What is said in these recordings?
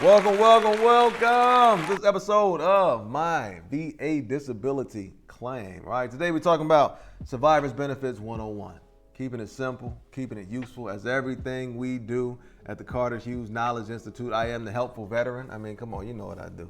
Welcome to this episode of my VA Disability Claim. Right, today we're talking about Survivors Benefits 101. Keeping it simple, keeping it useful, as everything we do at the Carter Hughes Knowledge Institute. I am the helpful veteran. I mean, come on, you know what I do.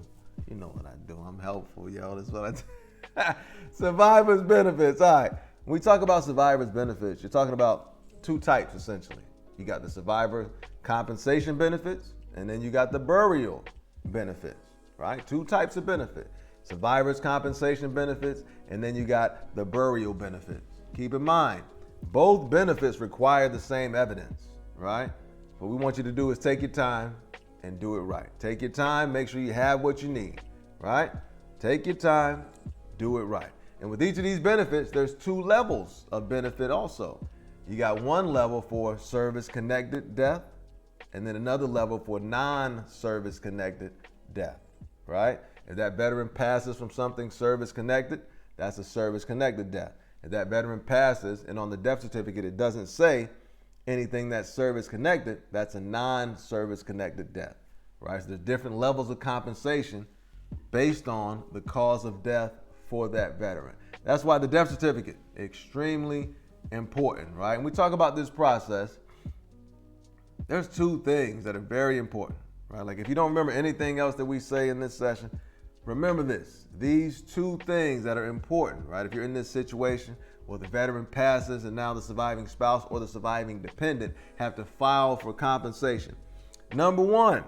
You know what I do. I'm helpful, yo. That's what I do. Survivors Benefits. All right, when we talk about Survivors Benefits, you're talking about two types, essentially. You got the Survivor Compensation Benefits, and then you got the burial benefits, right? Two types of benefit. Survivors compensation benefits, and then you got the burial benefits. Keep in mind, both benefits require the same evidence, right? What we want you to do is take your time and do it right. Take your time, make sure you have what you need, right? Take your time, do it right. And with each of these benefits, there's two levels of benefit also. You got one level for service-connected death, and then another level for non-service connected death, right? If that veteran passes from something service connected, that's a service connected death. If that veteran passes and on the death certificate it doesn't say anything that's service connected, that's a non-service connected death, right? So there's different levels of compensation based on the cause of death for that veteran. That's why the death certificate, extremely important, right? And we talk about this process. There's two things that are very important, right? Like if you don't remember anything else that we say in this session, remember this. These two things that are important, right? If you're in this situation where the veteran passes and now the surviving spouse or the surviving dependent have to file for compensation. Number one,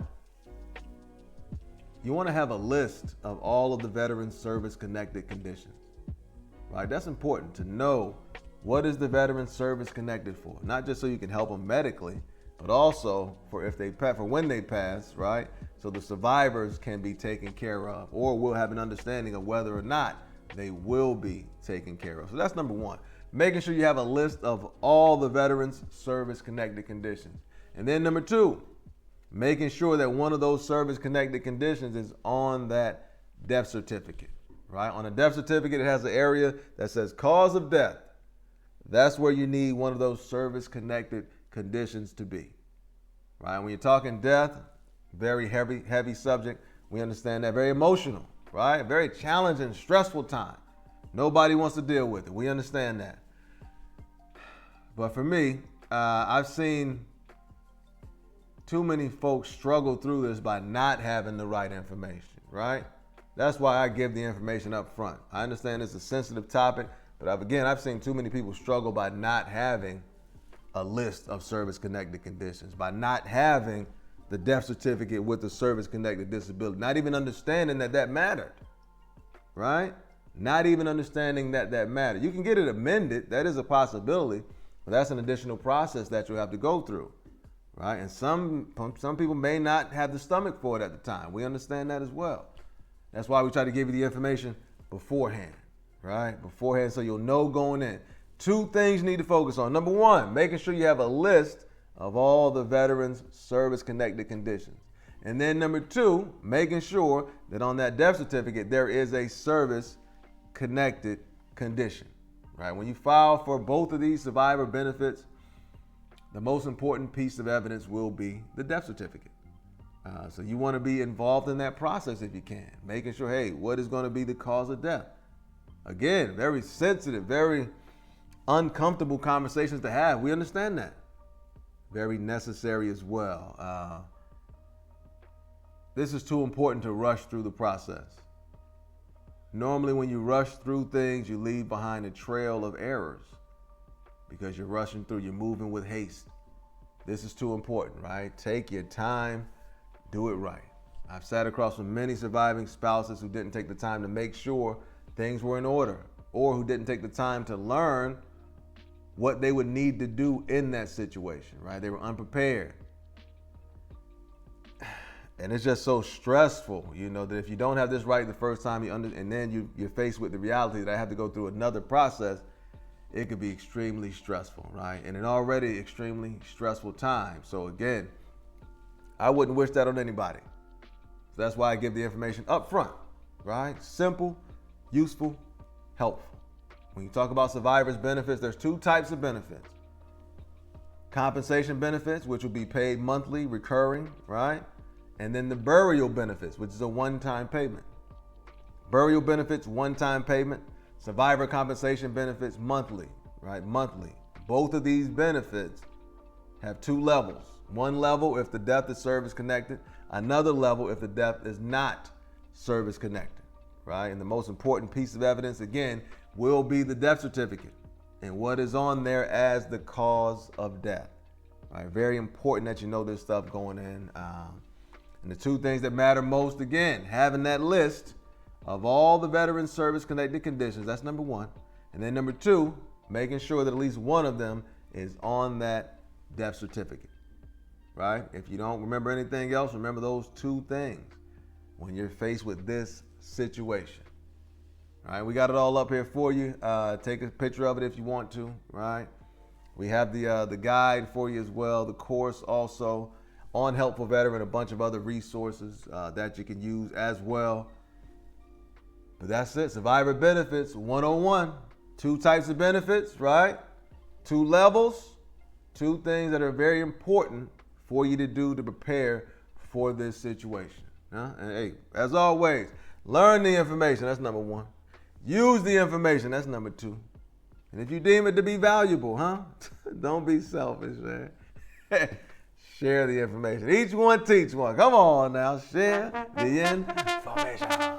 you want to have a list of all of the veteran's service-connected conditions, right? That's important to know what is the veteran service-connected for, not just so you can help them medically, but also for when they pass, right? So the survivors can be taken care of, or we'll have an understanding of whether or not they will be taken care of. So that's number one, making sure you have a list of all the veterans' service-connected conditions. And then number two, making sure that one of those service-connected conditions is on that death certificate, right? On a death certificate, it has an area that says cause of death. That's where you need one of those service-connected conditions to be, right? When you're talking death, very heavy subject. We understand that. Very emotional, right? Very challenging, stressful time. Nobody wants to deal with it. We understand that. But for me, I've seen too many folks struggle through this by not having the right information, right? That's why I give the information up front. I understand it's a sensitive topic, but I've seen too many people struggle by not having a list of service-connected conditions, by not having the death certificate with the service-connected disability, not even understanding that mattered, right? Not even understanding that mattered. You can get it amended, that is a possibility, but that's an additional process that you'll have to go through, right? And some people may not have the stomach for it at the time. We understand that as well. That's why we try to give you the information beforehand, right? Beforehand, so you'll know going in. Two things you need to focus on. Number one, making sure you have a list of all the veterans' service-connected conditions. And then number two, making sure that on that death certificate, there is a service-connected condition, right? When you file for both of these survivor benefits, the most important piece of evidence will be the death certificate. So you want to be involved in that process if you can, making sure, hey, what is going to be the cause of death? Again, very sensitive, very uncomfortable conversations to have. We understand that. Very necessary as well. This is too important to rush through the process. Normally when you rush through things, you leave behind a trail of errors because you're rushing through, you're moving with haste. This is too important, right? Take your time, do it right. I've sat across from many surviving spouses who didn't take the time to make sure things were in order, or who didn't take the time to learn what they would need to do in that situation, right? They were unprepared. And it's just so stressful, that if you don't have this right the first time, and then you're faced with the reality that I have to go through another process, it could be extremely stressful, right? And an already extremely stressful time. So again, I wouldn't wish that on anybody. So that's why I give the information up front, right? Simple, useful, helpful. When you talk about survivors benefits, there's two types of benefits. Compensation benefits, which will be paid monthly, recurring, right? And then the burial benefits, which is a one-time payment. Burial benefits, one-time payment. Survivor compensation benefits, monthly, right? Monthly. Both of these benefits have two levels. One level if the death is service connected, another level if the death is not service connected, right? And the most important piece of evidence, again, will be the death certificate and what is on there as the cause of death, right? Very important that you know this stuff going in. And the two things that matter most, again, having that list of all the veteran service connected conditions, that's number one. And then number two, making sure that at least one of them is on that death certificate, right? If you don't remember anything else, remember those two things when you're faced with this situation. All right, we got it all up here for you. Take a picture of it if you want to, right? We have the guide for you as well, the course also on Helpful Veteran, a bunch of other resources that you can use as well. But that's it, Survivor Benefits 101. Two types of benefits, right? Two levels, two things that are very important for you to do to prepare for this situation. And hey, as always, learn the information, that's number one. Use the information, that's number two. And if you deem it to be valuable, don't be selfish, man. Share the information. Each one teach one. Come on now, share the information.